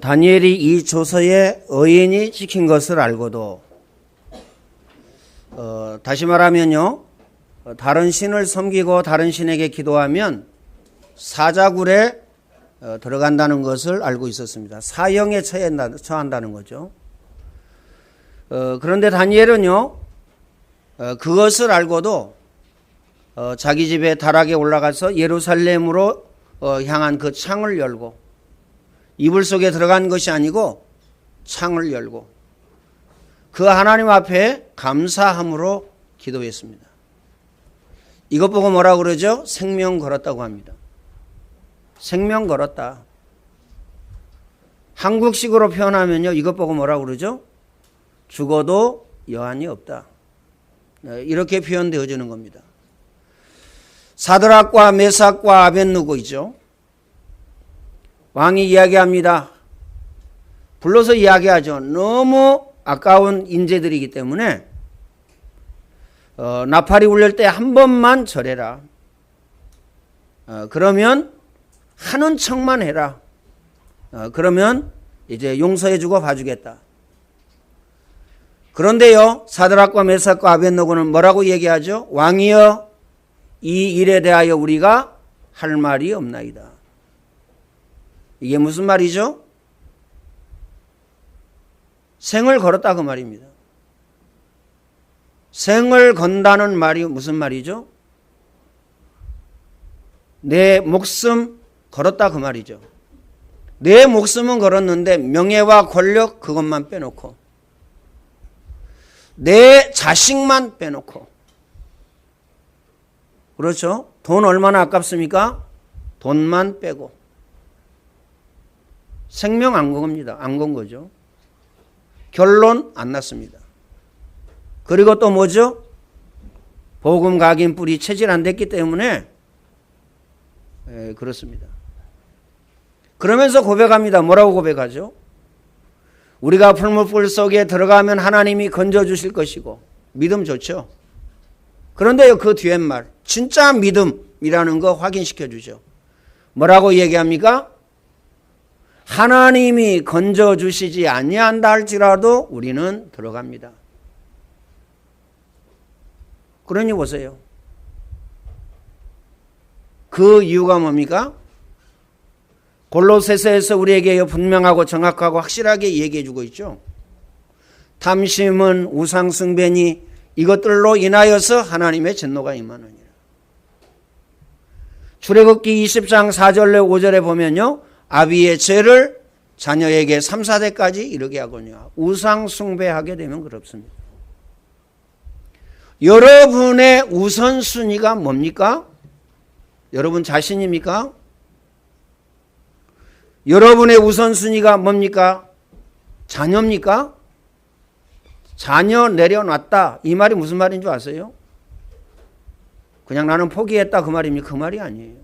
다니엘이 이 조서에 의인이 지킨 것을 알고도 다시 말하면요, 다른 신을 섬기고 다른 신에게 기도하면 사자굴에 들어간다는 것을 알고 있었습니다. 사형에 처한다는 거죠. 그런데 다니엘은요, 그것을 알고도 자기 집에 다락에 올라가서 예루살렘으로 향한 그 창을 열고, 이불 속에 들어간 것이 아니고 창을 열고 그 하나님 앞에 감사함으로 기도했습니다. 이것 보고 뭐라고 그러죠? 생명 걸었다고 합니다. 생명 걸었다. 한국식으로 표현하면요, 이것 보고 뭐라고 그러죠? 죽어도 여한이 없다. 이렇게 표현되어지는 겁니다. 사드락과 메삭과 아벳느고이죠. 왕이 이야기합니다. 불러서 이야기하죠. 너무 아까운 인재들이기 때문에 나팔이 울릴 때 한 번만 절해라. 그러면 하는 척만 해라. 그러면 이제 용서해주고 봐주겠다. 그런데요, 사드락과 메삭과 아벳느고는 뭐라고 얘기하죠? 왕이여, 이 일에 대하여 우리가 할 말이 없나이다. 이게 무슨 말이죠? 생을 걸었다 그 말입니다. 생을 건다는 말이 무슨 말이죠? 내 목숨 걸었다 그 말이죠. 내 목숨은 걸었는데 명예와 권력 그것만 빼놓고, 내 자식만 빼놓고, 그렇죠? 돈 얼마나 아깝습니까? 돈만 빼고 생명 안 건 겁니다. 안 건 거죠. 결론 안 났습니다. 그리고 또 뭐죠? 복음 각인 뿌리 체질 안 됐기 때문에 그렇습니다. 그러면서 고백합니다. 뭐라고 고백하죠? 우리가 풀무불 속에 들어가면 하나님이 건져주실 것이고, 믿음 좋죠. 그런데요, 그 뒤에 말, 진짜 믿음이라는 거 확인시켜 주죠. 뭐라고 얘기합니까? 하나님이 건져주시지 아니한다 할지라도 우리는 들어갑니다. 그러니 보세요. 그 이유가 뭡니까? 골로새서에서 우리에게 분명하고 정확하고 확실하게 얘기해 주고 있죠. 탐심은 우상숭배니 이것들로 인하여서 하나님의 진노가 임하느니라. 출애굽기 20장 4절에 5절에 보면요, 아비의 죄를 자녀에게 3, 4대까지 이르게 하거니와 우상 숭배하게 되면 그렇습니다. 여러분의 우선순위가 뭡니까? 여러분 자신입니까? 여러분의 우선순위가 뭡니까? 자녀입니까? 자녀 내려놨다. 이 말이 무슨 말인 줄 아세요? 그냥 나는 포기했다 그 말입니까? 그 말이 아니에요.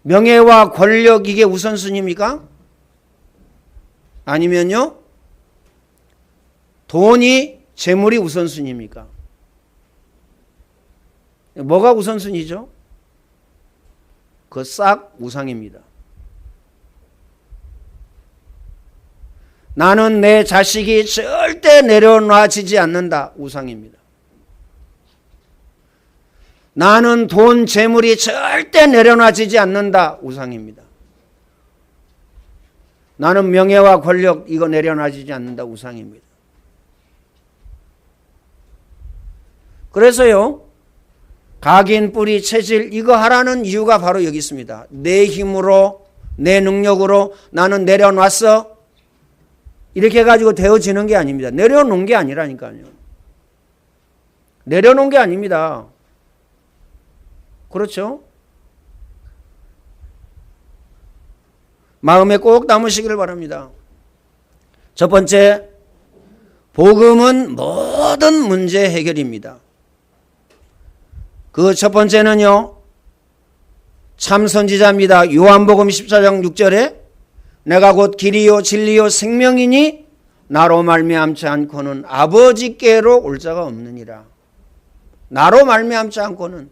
명예와 권력 이게 우선순위입니까? 아니면요, 돈이 재물이 우선순위입니까? 뭐가 우선순위죠? 그 싹 우상입니다. 나는 내 자식이 절대 내려놔지지 않는다. 우상입니다. 나는 돈, 재물이 절대 내려놔지지 않는다. 우상입니다. 나는 명예와 권력 이거 내려놔지지 않는다. 우상입니다. 그래서요, 각인, 뿌리, 체질 이거 하라는 이유가 바로 여기 있습니다. 내 힘으로, 내 능력으로 나는 내려놨어. 이렇게 해가지고 되어지는 게 아닙니다. 내려놓은 게 아니라니까요. 내려놓은 게 아닙니다. 그렇죠? 마음에 꼭 담으시기를 바랍니다. 첫 번째, 복음은 모든 문제 해결입니다. 그 첫 번째는요, 참 선지자입니다. 요한복음 14장 6절에 내가 곧 길이요 진리요 생명이니 나로 말미암지 않고는 아버지께로 올 자가 없느니라. 나로 말미암지 않고는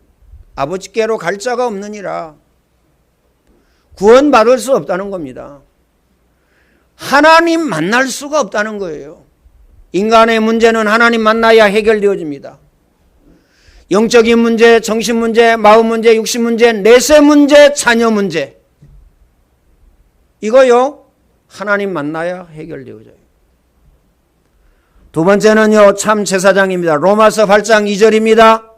아버지께로 갈 자가 없느니라. 구원받을 수 없다는 겁니다. 하나님 만날 수가 없다는 거예요. 인간의 문제는 하나님 만나야 해결되어집니다. 영적인 문제, 정신 문제, 마음 문제, 육신 문제, 내세 문제, 자녀 문제. 이거요, 하나님 만나야 해결되어져요. 두 번째는요, 참 제사장입니다. 로마서 8장 2절입니다.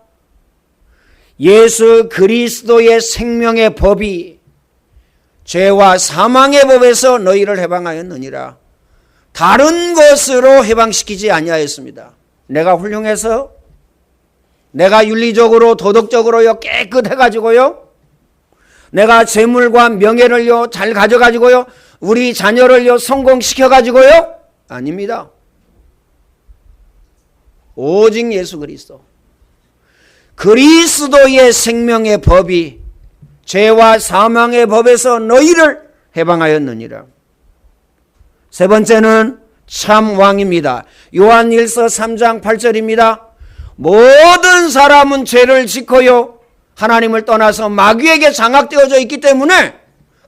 예수 그리스도의 생명의 법이 죄와 사망의 법에서 너희를 해방하였느니라. 다른 것으로 해방시키지 아니하였습니다. 내가 훌륭해서, 내가 윤리적으로 도덕적으로요 깨끗해가지고요, 내가 재물과 명예를요 잘 가져가지고요, 우리 자녀를요 성공시켜가지고요, 아닙니다. 오직 예수 그리스도, 그리스도의 생명의 법이 죄와 사망의 법에서 너희를 해방하였느니라. 세 번째는 참 왕입니다. 요한일서 3장 8절입니다. 모든 사람은 죄를 짓고요 하나님을 떠나서 마귀에게 장악되어져 있기 때문에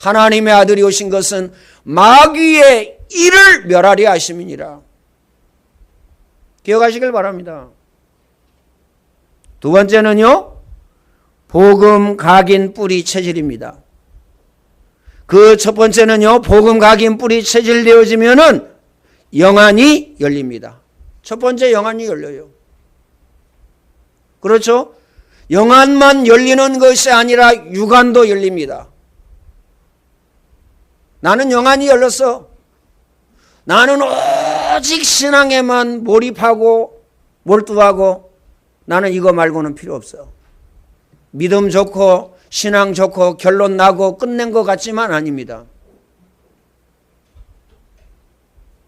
하나님의 아들이 오신 것은 마귀의 일을 멸하려 하심이니라. 기억하시길 바랍니다. 두 번째는요, 복음 각인 뿌리 체질입니다. 그 첫 번째는요, 복음 각인 뿌리 체질되어지면은 영안이 열립니다. 첫 번째 영안이 열려요. 그렇죠? 영안만 열리는 것이 아니라 육안도 열립니다. 나는 영안이 열렸어. 나는 오직 신앙에만 몰입하고 몰두하고 나는 이거 말고는 필요 없어. 믿음 좋고 신앙 좋고 결론 나고 끝낸 것 같지만 아닙니다.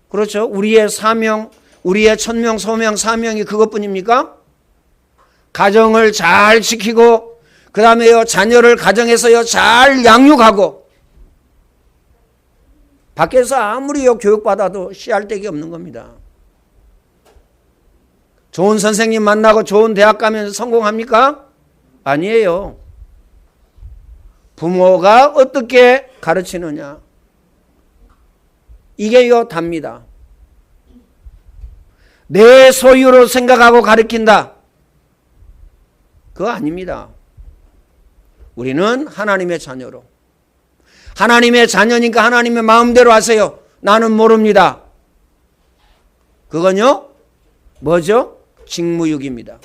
그렇죠? 우리의 사명, 우리의 천명, 소명, 사명이 그것뿐입니까? 가정을 잘 지키고 그 다음에요 자녀를 가정에서요 잘 양육하고, 밖에서 아무리요 교육받아도 씨알데기 없는 겁니다. 좋은 선생님 만나고 좋은 대학 가면 성공합니까? 아니에요. 부모가 어떻게 가르치느냐, 이게요 답니다. 내 소유로 생각하고 가르친다, 그거 아닙니다. 우리는 하나님의 자녀로, 하나님의 자녀니까 하나님의 마음대로 하세요. 나는 모릅니다. 그건요 뭐죠? 직무유기입니다.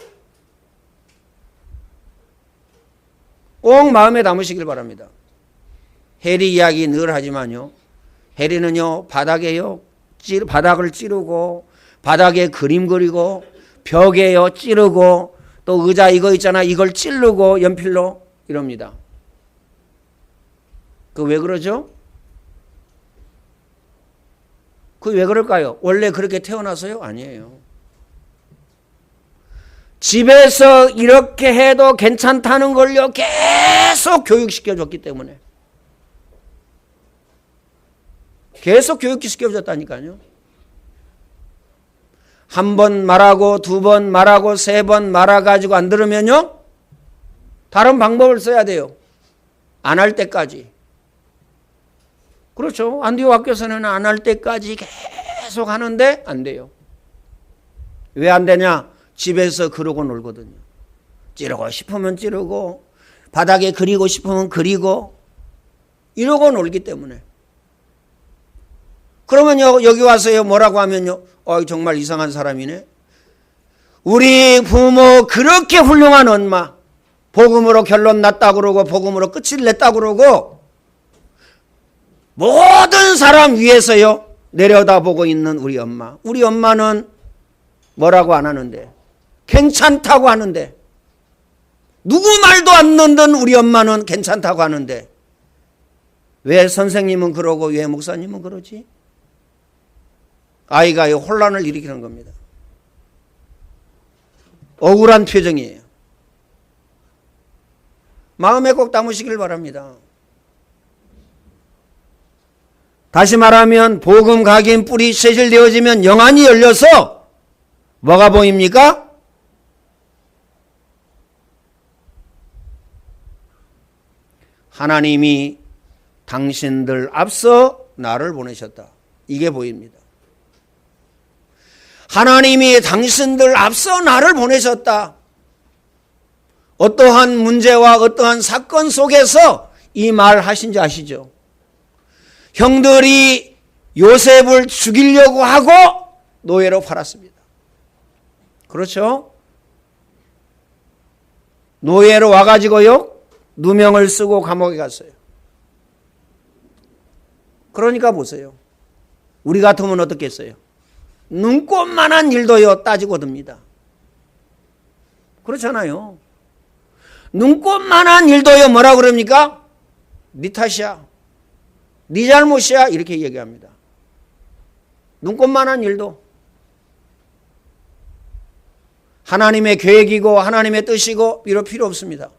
꼭 마음에 담으시길 바랍니다. 해리 이야기 늘 하지만요, 해리는요 바닥에요 바닥을 찌르고 바닥에 그림 그리고 벽에요 찌르고 또 의자 이거 있잖아 이걸 찌르고 연필로 이럽니다. 그 왜 그러죠? 그 왜 그럴까요? 원래 그렇게 태어나서요? 아니에요. 집에서 이렇게 해도 괜찮다는 걸요 계속 교육시켜줬기 때문에, 계속 교육시켜줬다니까요. 한 번 말하고 두 번 말하고 세 번 말아가지고 안 들으면요 다른 방법을 써야 돼요. 안 할 때까지. 그렇죠. 안디오 학교에서는 안 할 때까지 계속 하는데 안 돼요. 왜 안 되냐? 집에서 그러고 놀거든요. 찌르고 싶으면 찌르고 바닥에 그리고 싶으면 그리고 이러고 놀기 때문에. 그러면요 여기 와서요 뭐라고 하면요, 정말 이상한 사람이네. 우리 부모 그렇게 훌륭한 엄마, 복음으로 결론 났다고 그러고 복음으로 끝을 냈다고 그러고 모든 사람 위에서요 내려다보고 있는 우리 엄마, 우리 엄마는 뭐라고 안 하는데, 괜찮다고 하는데, 누구 말도 안 듣는 우리 엄마는 괜찮다고 하는데 왜 선생님은 그러고 왜 목사님은 그러지? 아이가 혼란을 일으키는 겁니다. 억울한 표정이에요. 마음에 꼭 담으시길 바랍니다. 다시 말하면 복음 각인 뿌리 세실되어지면 영안이 열려서 뭐가 보입니까? 하나님이 당신들 앞서 나를 보내셨다. 이게 보입니다. 하나님이 당신들 앞서 나를 보내셨다. 어떠한 문제와 어떠한 사건 속에서 이 말 하신지 아시죠? 형들이 요셉을 죽이려고 하고 노예로 팔았습니다. 그렇죠? 노예로 와가지고요, 누명을 쓰고 감옥에 갔어요. 그러니까 보세요. 우리 같으면 어떻겠어요? 눈꽃만한 일도요, 따지고 듭니다. 그렇잖아요. 눈꽃만한 일도요, 뭐라 그럽니까? 네 탓이야. 네 잘못이야. 이렇게 얘기합니다. 눈꽃만한 일도. 하나님의 계획이고 하나님의 뜻이고 이럴 필요 없습니다.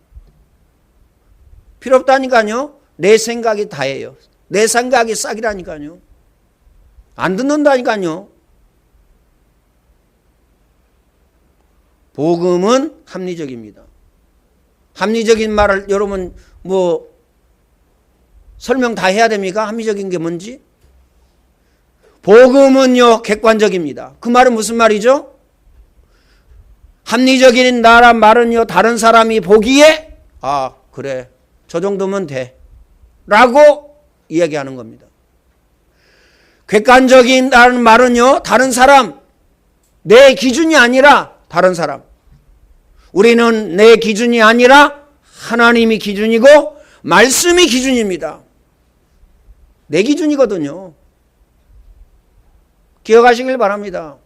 필요 없다니까요. 내 생각이 다예요. 내 생각이 싹이라니까요. 안 듣는다니까요. 복음은 합리적입니다. 합리적인 말을 여러분 뭐 설명 다 해야 됩니까? 합리적인 게 뭔지? 복음은요, 객관적입니다. 그 말은 무슨 말이죠? 합리적인 나란 말은요, 다른 사람이 보기에 아, 그래, 저 정도면 돼 라고 이야기하는 겁니다. 객관적인 나란 말은요, 다른 사람, 내 기준이 아니라 다른 사람. 우리는 내 기준이 아니라 하나님이 기준이고 말씀이 기준입니다. 내 기준이거든요. 기억하시길 바랍니다.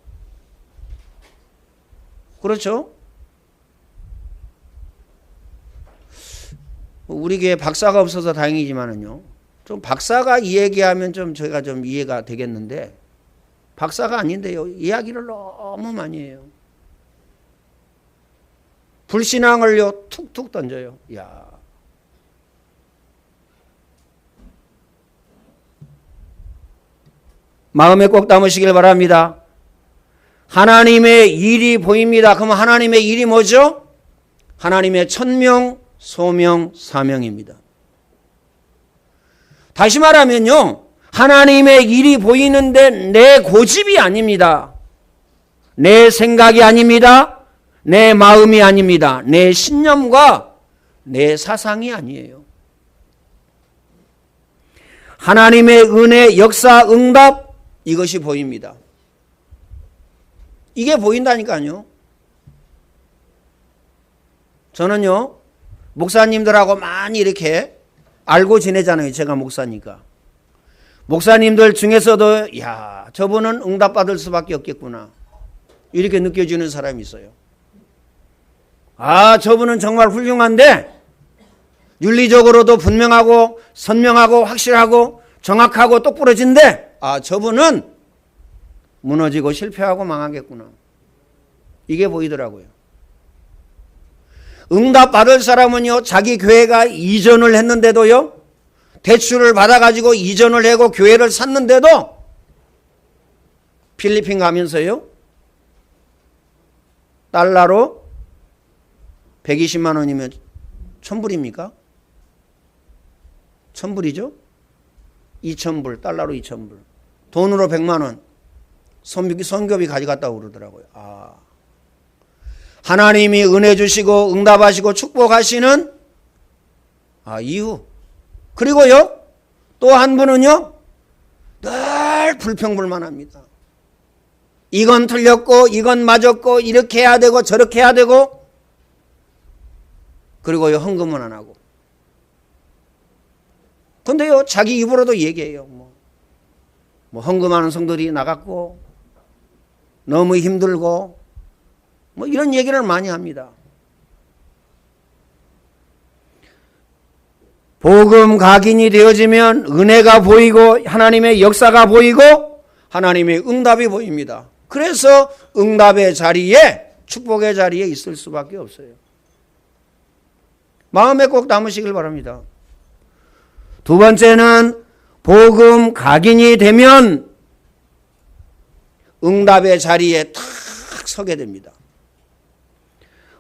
그렇죠? 우리 교회 박사가 없어서 다행이지만은요, 좀 박사가 이 얘기하면 좀 저희가 좀 이해가 되겠는데, 박사가 아닌데요, 이야기를 너무 많이 해요. 불신앙을요, 툭툭 던져요. 야. 마음에 꼭 담으시길 바랍니다. 하나님의 일이 보입니다. 그럼 하나님의 일이 뭐죠? 하나님의 천명, 소명, 사명입니다. 다시 말하면요, 하나님의 일이 보이는데 내 고집이 아닙니다. 내 생각이 아닙니다. 내 마음이 아닙니다. 내 신념과 내 사상이 아니에요. 하나님의 은혜, 역사, 응답, 이것이 보입니다. 이게 보인다니까요. 저는요, 목사님들하고 많이 이렇게 알고 지내잖아요. 제가 목사니까. 목사님들 중에서도 야, 저분은 응답받을 수밖에 없겠구나, 이렇게 느껴지는 사람이 있어요. 아, 저분은 정말 훌륭한데 윤리적으로도 분명하고 선명하고 확실하고 정확하고 똑부러진데, 아, 저분은 무너지고 실패하고 망하겠구나, 이게 보이더라고요. 응답 받을 사람은요, 자기 교회가 이전을 했는데도요, 대출을 받아가지고 이전을 하고 교회를 샀는데도 필리핀 가면서요, 달러로 120만 원이면 1000불입니까? 1000불이죠? 2000불, 달러로 2000불. 돈으로 100만 원. 선교비 가져갔다고 그러더라고요. 아. 하나님이 은혜 주시고 응답하시고 축복하시는 이유. 그리고요, 또 한 분은요, 늘 불평불만합니다. 이건 틀렸고 이건 맞았고 이렇게 해야 되고 저렇게 해야 되고, 그리고요, 헌금은 안 하고. 근데요, 자기 입으로도 얘기해요. 뭐 헌금하는 성도들이 나갔고 너무 힘들고 뭐 이런 얘기를 많이 합니다. 복음 각인이 되어지면 은혜가 보이고 하나님의 역사가 보이고 하나님의 응답이 보입니다. 그래서 응답의 자리에, 축복의 자리에 있을 수밖에 없어요. 마음에 꼭 담으시길 바랍니다. 두 번째는 복음 각인이 되면 응답의 자리에 탁 서게 됩니다.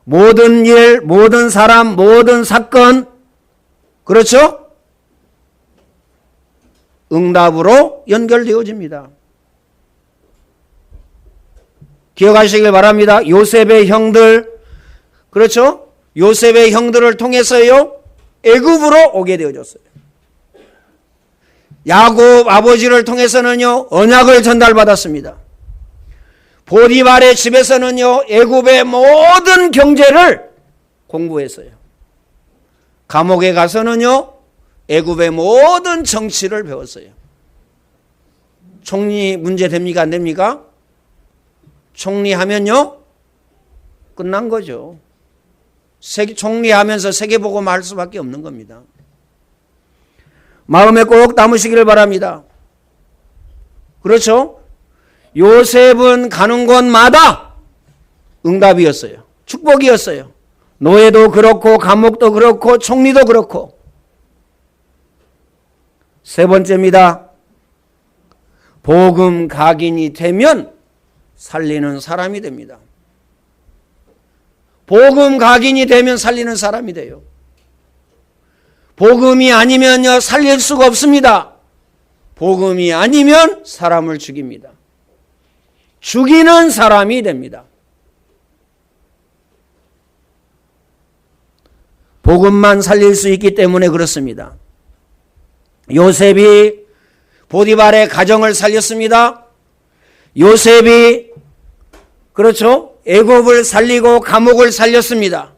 모든 일, 모든 사람, 모든 사건, 그렇죠? 응답으로 연결되어집니다. 기억하시길 바랍니다. 요셉의 형들, 그렇죠? 요셉의 형들을 통해서요, 애굽으로 오게 되어졌어요. 야곱 아버지를 통해서는요, 언약을 전달받았습니다. 보디발의 집에서는요, 애굽의 모든 경제를 공부했어요. 감옥에 가서는요, 애굽의 모든 정치를 배웠어요. 총리 문제 됩니까? 안 됩니까? 총리하면요, 끝난 거죠. 총리하면서 세계복음 할 수밖에 없는 겁니다. 마음에 꼭 담으시기를 바랍니다. 그렇죠? 요셉은 가는 곳마다 응답이었어요. 축복이었어요. 노예도 그렇고 감옥도 그렇고 총리도 그렇고. 세 번째입니다. 복음 각인이 되면 살리는 사람이 됩니다. 복음 각인이 되면 살리는 사람이 돼요. 복음이 아니면요, 살릴 수가 없습니다. 복음이 아니면 사람을 죽입니다. 죽이는 사람이 됩니다. 복음만 살릴 수 있기 때문에 그렇습니다. 요셉이 보디발의 가정을 살렸습니다. 요셉이, 그렇죠, 애굽을 살리고 감옥을 살렸습니다.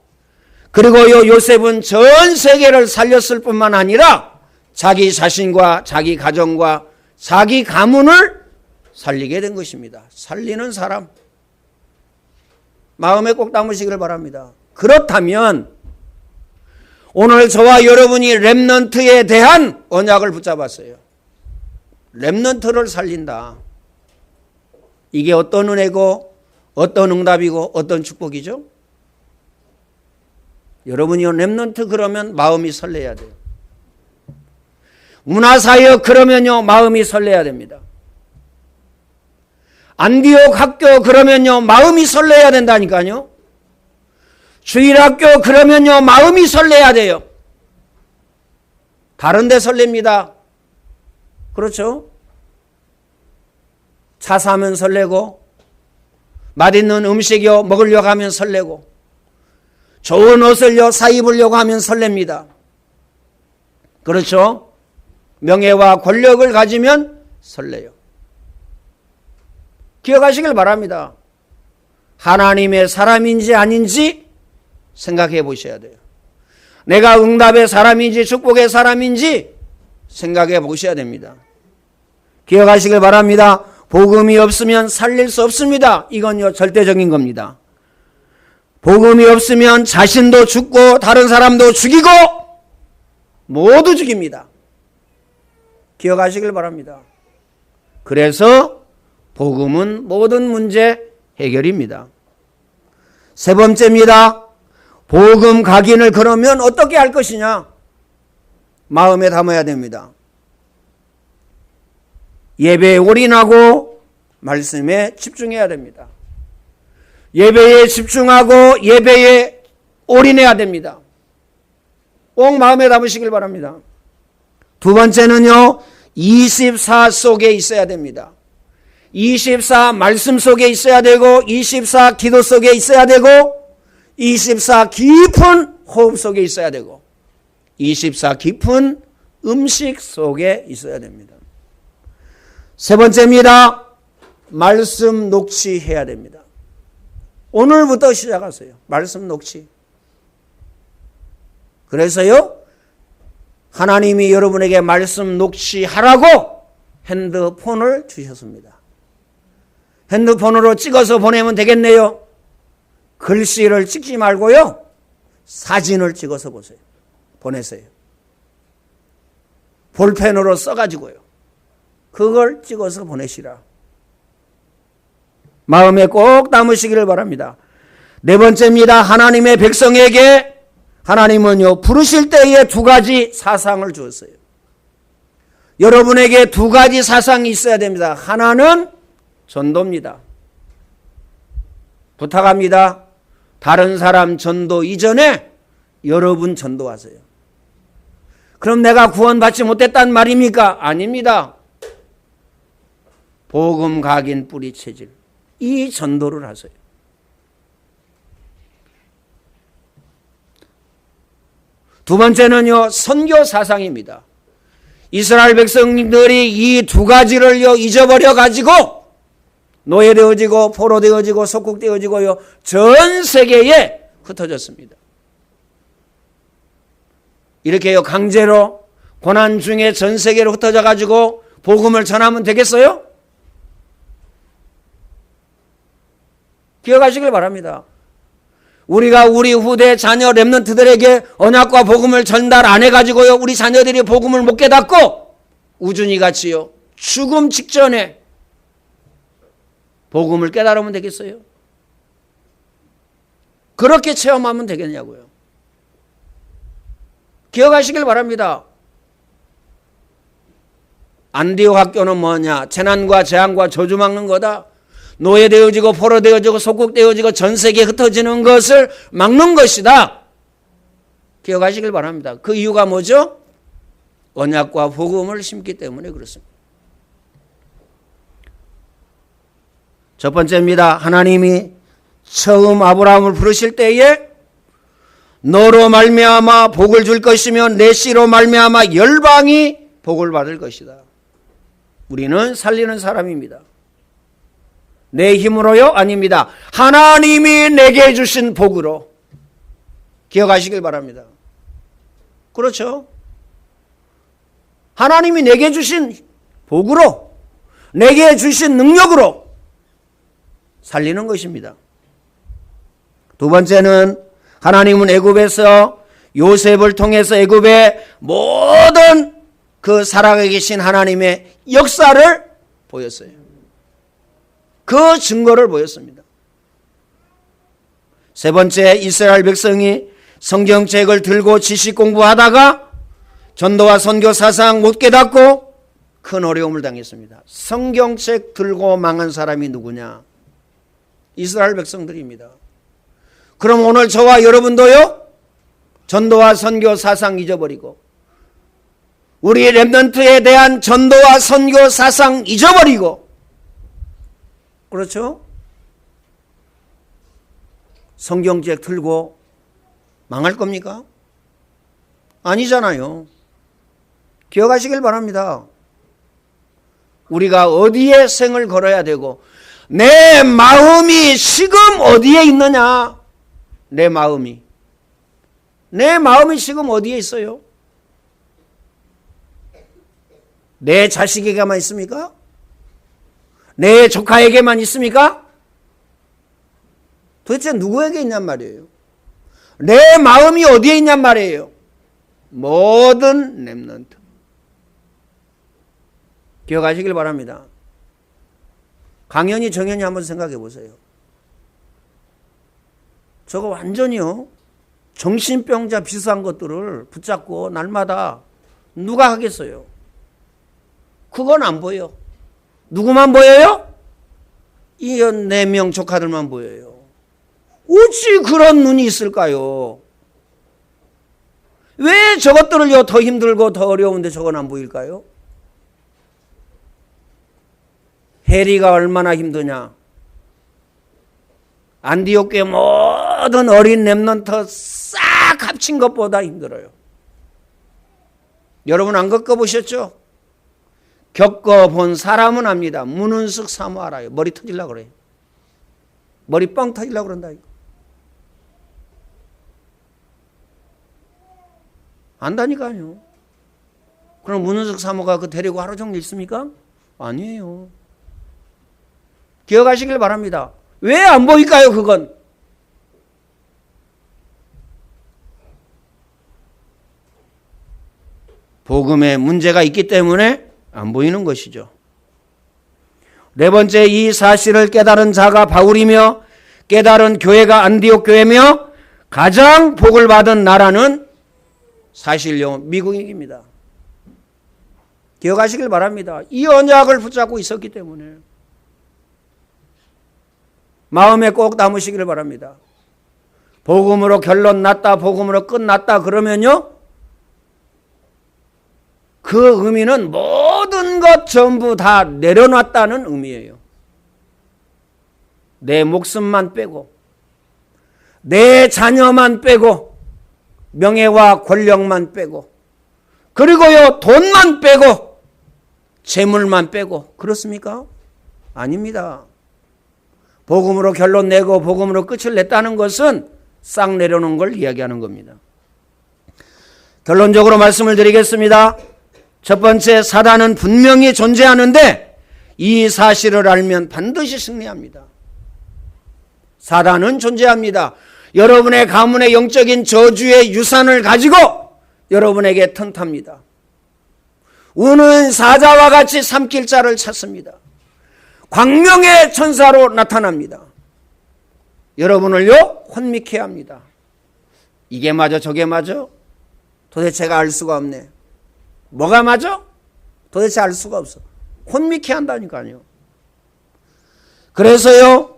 그리고요, 요셉은 전 세계를 살렸을 뿐만 아니라 자기 자신과 자기 가정과 자기 가문을 살리게 된 것입니다. 살리는 사람. 마음에 꼭 담으시기를 바랍니다. 그렇다면 오늘 저와 여러분이 렘넌트에 대한 언약을 붙잡았어요. 렘넌트를 살린다. 이게 어떤 은혜고 어떤 응답이고 어떤 축복이죠? 여러분이 렘넌트 그러면 마음이 설레야 돼요. 문화사역 그러면요, 마음이 설레야 됩니다. 안디옥 학교 그러면요, 마음이 설레야 된다니까요. 주일학교 그러면요, 마음이 설레야 돼요. 다른 데 설렙니다. 그렇죠? 차 사면 설레고, 맛있는 음식이요 먹으려고 하면 설레고, 좋은 옷을요 사 입으려고 하면 설렙니다. 그렇죠? 명예와 권력을 가지면 설레요. 기억하시길 바랍니다. 하나님의 사람인지 아닌지 생각해 보셔야 돼요. 내가 응답의 사람인지 축복의 사람인지 생각해 보셔야 됩니다. 기억하시길 바랍니다. 복음이 없으면 살릴 수 없습니다. 이건요, 절대적인 겁니다. 복음이 없으면 자신도 죽고 다른 사람도 죽이고 모두 죽입니다. 기억하시길 바랍니다. 그래서 복음은 모든 문제 해결입니다. 세 번째입니다. 복음 각인을 그러면 어떻게 할 것이냐? 마음에 담아야 됩니다. 예배에 올인하고 말씀에 집중해야 됩니다. 예배에 집중하고 예배에 올인해야 됩니다. 꼭 마음에 담으시길 바랍니다. 두 번째는요, 24 속에 있어야 됩니다. 24 말씀 속에 있어야 되고, 24 기도 속에 있어야 되고, 24 깊은 호흡 속에 있어야 되고, 24 깊은 음식 속에 있어야 됩니다. 세 번째입니다. 말씀 녹취해야 됩니다. 오늘부터 시작하세요. 말씀 녹취. 그래서요, 하나님이 여러분에게 말씀 녹취하라고 핸드폰을 주셨습니다. 핸드폰으로 찍어서 보내면 되겠네요. 글씨를 찍지 말고요, 사진을 찍어서 보세요. 보내세요. 볼펜으로 써가지고요, 그걸 찍어서 보내시라. 마음에 꼭 담으시기를 바랍니다. 네 번째입니다. 하나님의 백성에게 하나님은요, 부르실 때에 두 가지 사상을 주었어요. 여러분에게 두 가지 사상이 있어야 됩니다. 하나는 전도입니다. 부탁합니다. 다른 사람 전도 이전에 여러분 전도하세요. 그럼 내가 구원받지 못했단 말입니까? 아닙니다. 복음 각인 뿌리 체질. 이 전도를 하세요. 두 번째는요, 선교 사상입니다. 이스라엘 백성들이 이 두 가지를요, 잊어버려 가지고 노예되어지고 포로되어지고 속국되어지고요, 전 세계에 흩어졌습니다. 이렇게요, 강제로 고난 중에 전 세계로 흩어져 가지고 복음을 전하면 되겠어요? 기억하시길 바랍니다. 우리가 우리 후대 자녀 렘넌트들에게 언약과 복음을 전달 안 해가지고요, 우리 자녀들이 복음을 못 깨닫고 우준이 같이요, 죽음 직전에 복음을 깨달으면 되겠어요? 그렇게 체험하면 되겠냐고요. 기억하시길 바랍니다. 안디옥 학교는 뭐냐? 재난과 재앙과 저주 막는 거다. 노예되어지고 포로되어지고 속국되어지고 전 세계에 흩어지는 것을 막는 것이다. 기억하시길 바랍니다. 그 이유가 뭐죠? 언약과 복음을 심기 때문에 그렇습니다. 첫 번째입니다. 하나님이 처음 아브라함을 부르실 때에 너로 말미암아 복을 줄 것이며 내 씨로 말미암아 열방이 복을 받을 것이다. 우리는 살리는 사람입니다. 내 힘으로요? 아닙니다. 하나님이 내게 주신 복으로. 기억하시길 바랍니다. 그렇죠? 하나님이 내게 주신 복으로, 내게 주신 능력으로 살리는 것입니다. 두 번째는 하나님은 애굽에서 요셉을 통해서 애굽의 모든 그 살아계 계신 하나님의 역사를 보였어요. 그 증거를 보였습니다. 세 번째, 이스라엘 백성이 성경책을 들고 지식 공부하다가 전도와 선교 사상 못 깨닫고 큰 어려움을 당했습니다. 성경책 들고 망한 사람이 누구냐? 이스라엘 백성들입니다. 그럼 오늘 저와 여러분도요, 전도와 선교 사상 잊어버리고 우리 렘넌트에 대한 전도와 선교 사상 잊어버리고, 그렇죠? 성경책 들고 망할 겁니까? 아니잖아요. 기억하시길 바랍니다. 우리가 어디에 생을 걸어야 되고 내 마음이 지금 어디에 있느냐? 내 마음이 지금 어디에 있어요? 내 자식에게만 있습니까? 내 조카에게만 있습니까? 도대체 누구에게 있냔 말이에요. 내 마음이 어디에 있냔 말이에요. 모든 렘넌트. 기억하시길 바랍니다. 강연이 정연이 한번 생각해 보세요. 저거 완전히요, 정신병자 비슷한 것들을 붙잡고 날마다 누가 하겠어요? 그건 안 보여. 누구만 보여요? 이 4명 조카들만 보여요. 어찌 그런 눈이 있을까요? 왜 저것들을요, 더 힘들고 더 어려운데 저건 안 보일까요? 해리가 얼마나 힘드냐? 안디옥 교회 모든 어린 렘넌트 싹 합친 것보다 힘들어요. 여러분 안 겪어보셨죠? 겪어본 사람은 압니다. 문은숙 사모 알아요. 머리 터질라 그래요. 머리 뻥 터질라 그런다. 안다니까요. 그럼 문은숙 사모가 그 데리고 하루 종일 있습니까? 아니에요. 기억하시길 바랍니다. 왜 안 보일까요, 그건? 복음에 문제가 있기 때문에 안 보이는 것이죠. 네 번째, 이 사실을 깨달은 자가 바울이며 깨달은 교회가 안디옥 교회며 가장 복을 받은 나라는 사실요, 미국입니다. 기억하시길 바랍니다. 이 언약을 붙잡고 있었기 때문에. 마음에 꼭 담으시기를 바랍니다. 복음으로 결론 났다, 복음으로 끝났다 그러면요, 그 의미는 모든 것 전부 다 내려놨다는 의미예요. 내 목숨만 빼고, 내 자녀만 빼고, 명예와 권력만 빼고, 그리고요 돈만 빼고, 재물만 빼고. 그렇습니까? 아닙니다. 복음으로 결론 내고 복음으로 끝을 냈다는 것은 싹 내려놓은 걸 이야기하는 겁니다. 결론적으로 말씀을 드리겠습니다. 첫 번째, 사단은 분명히 존재하는데 이 사실을 알면 반드시 승리합니다. 사단은 존재합니다. 여러분의 가문의 영적인 저주의 유산을 가지고 여러분에게 턴탑니다. 우는 사자와 같이 삼킬 자를 찾습니다. 광명의 천사로 나타납니다. 여러분을요 혼미케 합니다. 이게 맞아 저게 맞아? 도대체가 알 수가 없네. 뭐가 맞아? 도대체 알 수가 없어. 혼미케 한다니까요. 그래서요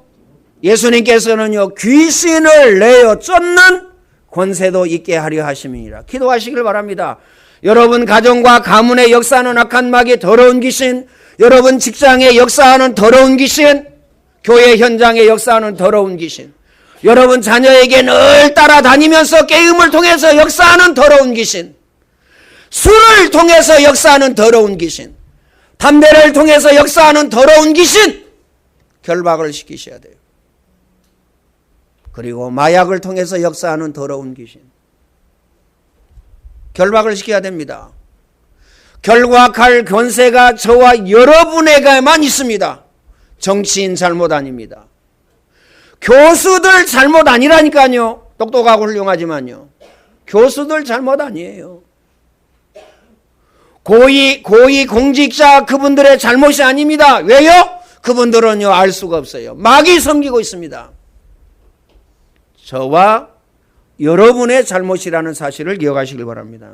예수님께서는요 귀신을 내어 쫓는 권세도 있게 하려 하심이니라. 기도하시길 바랍니다. 여러분 가정과 가문의 역사하는 악한 마귀, 더러운 귀신, 여러분 직장에 역사하는 더러운 귀신, 교회 현장에 역사하는 더러운 귀신, 여러분 자녀에게 늘 따라다니면서 게임을 통해서 역사하는 더러운 귀신, 술을 통해서 역사하는 더러운 귀신, 담배를 통해서 역사하는 더러운 귀신, 결박을 시키셔야 돼요. 그리고 마약을 통해서 역사하는 더러운 귀신, 결박을 시켜야 됩니다. 결박할 권세가 저와 여러분에게만 있습니다. 정치인 잘못 아닙니다. 교수들 잘못 아니라니까요. 똑똑하고 훌륭하지만요. 교수들 잘못 아니에요. 고위 공직자 그분들의 잘못이 아닙니다. 왜요? 그분들은요 알 수가 없어요. 마귀 섬기고 있습니다. 저와 여러분의 잘못이라는 사실을 기억하시길 바랍니다.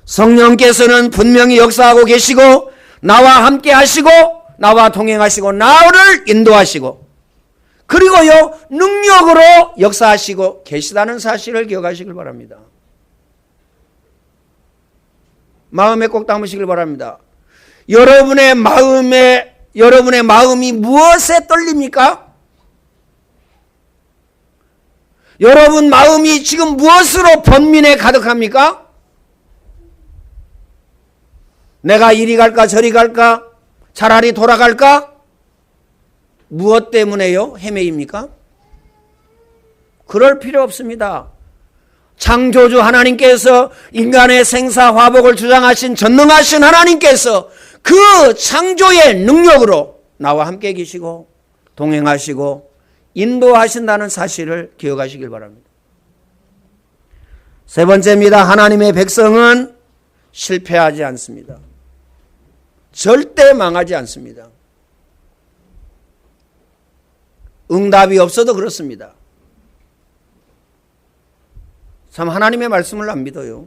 성령께서는 분명히 역사하고 계시고 나와 함께 하시고 나와 동행하시고 나를 인도하시고 그리고요 능력으로 역사하시고 계시다는 사실을 기억하시길 바랍니다. 마음에 꼭 담으시길 바랍니다. 여러분의 마음이 무엇에 떨립니까? 여러분 마음이 지금 무엇으로 번민에 가득합니까? 내가 이리 갈까 저리 갈까? 차라리 돌아갈까? 무엇 때문에요? 헤매입니까? 그럴 필요 없습니다. 창조주 하나님께서 인간의 생사화복을 주장하신 전능하신 하나님께서 그 창조의 능력으로 나와 함께 계시고 동행하시고 인도하신다는 사실을 기억하시길 바랍니다. 세 번째입니다. 하나님의 백성은 실패하지 않습니다. 절대 망하지 않습니다. 응답이 없어도 그렇습니다. 참 하나님의 말씀을 안 믿어요.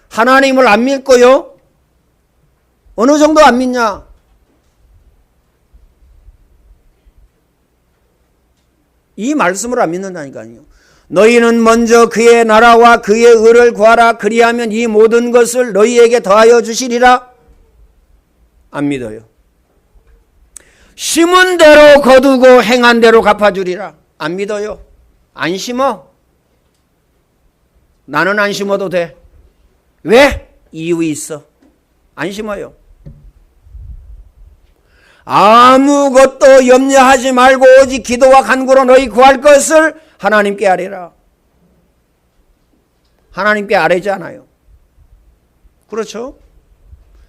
하나님을 안 믿고요. 어느 정도 안 믿냐? 이 말씀을 안 믿는다니까요. 너희는 먼저 그의 나라와 그의 의를 구하라. 그리하면 이 모든 것을 너희에게 더하여 주시리라. 안 믿어요. 심은 대로 거두고 행한 대로 갚아주리라. 안 믿어요. 안 심어. 나는 안 심어도 돼. 왜? 이유 있어. 안 심어요. 아무것도 염려하지 말고 오직 기도와 간구로 너희 구할 것을 하나님께 아뢰라. 하나님께 아뢰지 않아요. 그렇죠?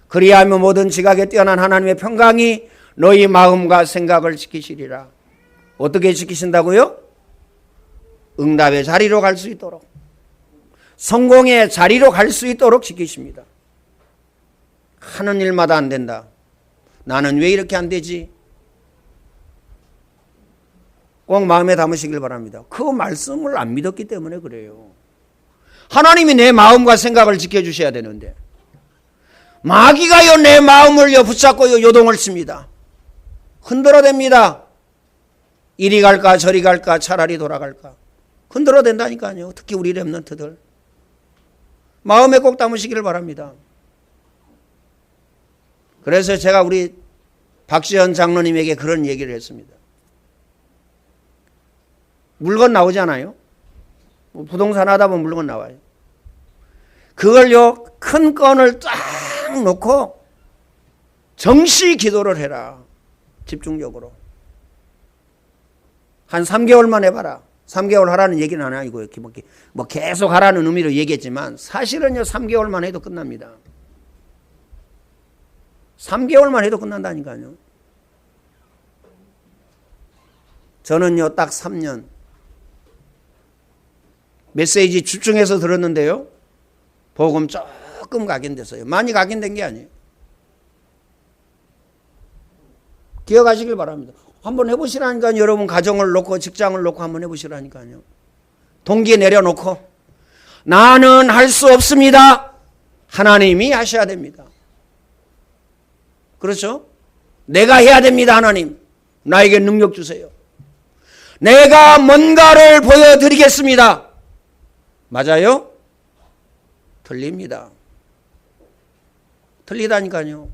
그리하면 모든 지각에 뛰어난 하나님의 평강이 너희 마음과 생각을 지키시리라. 어떻게 지키신다고요? 응답의 자리로 갈 수 있도록, 성공의 자리로 갈 수 있도록 지키십니다. 하는 일마다 안 된다. 나는 왜 이렇게 안 되지? 꼭 마음에 담으시길 바랍니다. 그 말씀을 안 믿었기 때문에 그래요. 하나님이 내 마음과 생각을 지켜주셔야 되는데 마귀가요 내 마음을요 붙잡고요 요동을 칩니다. 흔들어댑니다. 이리 갈까 저리 갈까 차라리 돌아갈까 흔들어댄다니까요. 특히 우리 렘넌트들 마음에 꼭 담으시기를 바랍니다. 그래서 제가 우리 박시현 장로님에게 그런 얘기를 했습니다. 물건 나오잖아요. 부동산 하다 보면 물건 나와요. 그걸요, 큰 건을 딱 놓고 정시 기도를 해라. 집중적으로. 한 3개월만 해봐라. 3개월 하라는 얘기는 안 아니고요. 뭐 계속 하라는 의미로 얘기했지만 사실은요, 3개월만 해도 끝납니다. 3개월만 해도 끝난다니까요. 저는요, 딱 3년. 메시지 집중해서 들었는데요. 복음 조금 각인됐어요. 많이 각인된 게 아니에요. 기억하시길 바랍니다. 한번 해보시라니까요. 여러분 가정을 놓고 직장을 놓고 한번 해보시라니까요. 동기 내려놓고 나는 할 수 없습니다. 하나님이 하셔야 됩니다. 그렇죠? 내가 해야 됩니다. 하나님. 나에게 능력 주세요. 내가 뭔가를 보여드리겠습니다. 맞아요? 틀립니다. 틀리다니까요.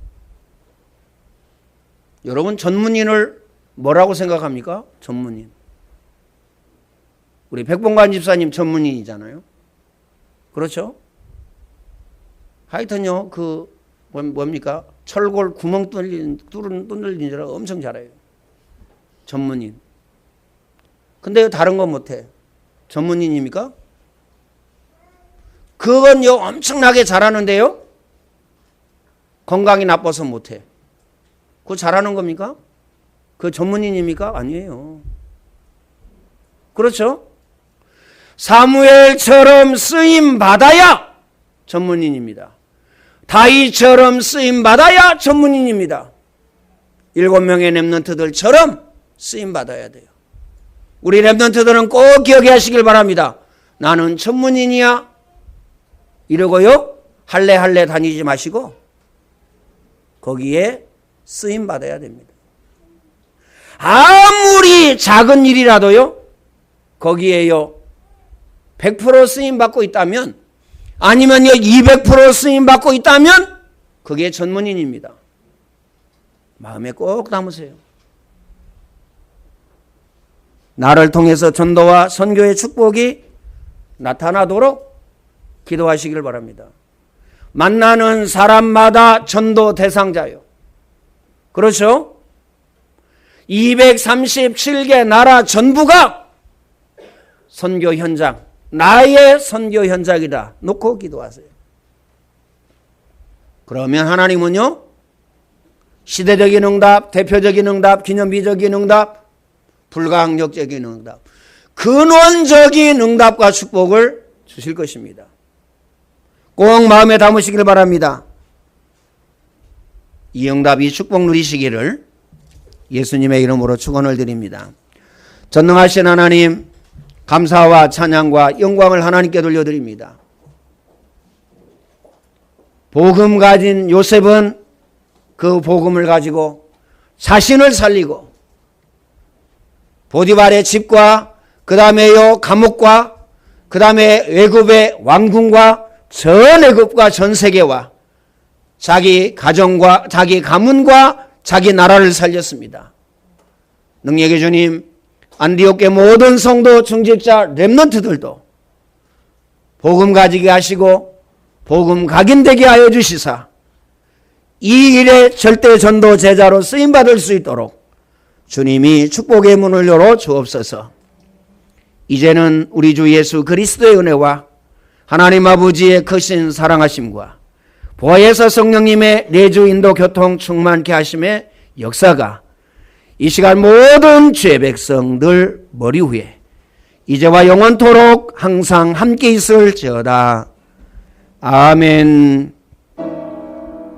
여러분 전문인을 뭐라고 생각합니까? 전문인. 우리 백봉관 집사님 전문인이잖아요. 그렇죠? 하여튼요, 뭡니까? 철골 구멍 뚫린 줄 엄청 잘해요. 전문인. 근데 다른 건 못해. 전문인입니까? 그건요, 엄청나게 잘하는데요. 건강이 나빠서 못해. 그거 잘하는 겁니까? 그 전문인입니까? 아니에요. 그렇죠? 사무엘처럼 쓰임 받아야 전문인입니다. 다윗처럼 쓰임 받아야 전문인입니다. 7명의 렘넌트들처럼 쓰임 받아야 돼요. 우리 렘넌트들은 꼭 기억해 하시길 바랍니다. 나는 전문인이야. 이러고요, 할래 다니지 마시고 거기에 쓰임 받아야 됩니다. 아무리 작은 일이라도요, 거기에요 100% 쓰임 받고 있다면, 아니면요 200% 쓰임 받고 있다면 그게 전문인입니다. 마음에 꼭 담으세요. 나를 통해서 전도와 선교의 축복이 나타나도록 기도하시길 바랍니다. 만나는 사람마다 전도 대상자요. 그렇죠? 237개 나라 전부가 선교 현장, 나의 선교 현장이다 놓고 기도하세요. 그러면 하나님은요, 시대적인 응답, 대표적인 응답, 기념비적인 응답, 불가항력적인 응답, 근원적인 응답과 축복을 주실 것입니다. 꼭 마음에 담으시길 바랍니다. 이 응답, 이 축복 누리시기를 예수님의 이름으로 축원을 드립니다. 전능하신 하나님, 감사와 찬양과 영광을 하나님께 돌려드립니다. 복음 가진 요셉은 그 복음을 가지고 자신을 살리고 보디발의 집과 그 다음에요 감옥과 그 다음에 애굽의 왕궁과 전 애굽과 전 세계와 자기 가정과 자기 가문과 자기 나라를 살렸습니다. 능력의 주님, 안디옥의 모든 성도 중직자 렘넌트들도 복음 가지게 하시고 복음 각인되게 하여 주시사 이 일의 절대 전도 제자로 쓰임받을 수 있도록 주님이 축복의 문을 열어 주옵소서. 이제는 우리 주 예수 그리스도의 은혜와 하나님 아버지의 크신 사랑하심과 보혜사 성령님의 내주 인도 교통 충만케 하심의 역사가 이 시간 모든 죄 백성들 머리 위에 이제와 영원토록 항상 함께 있을지어다. 아멘.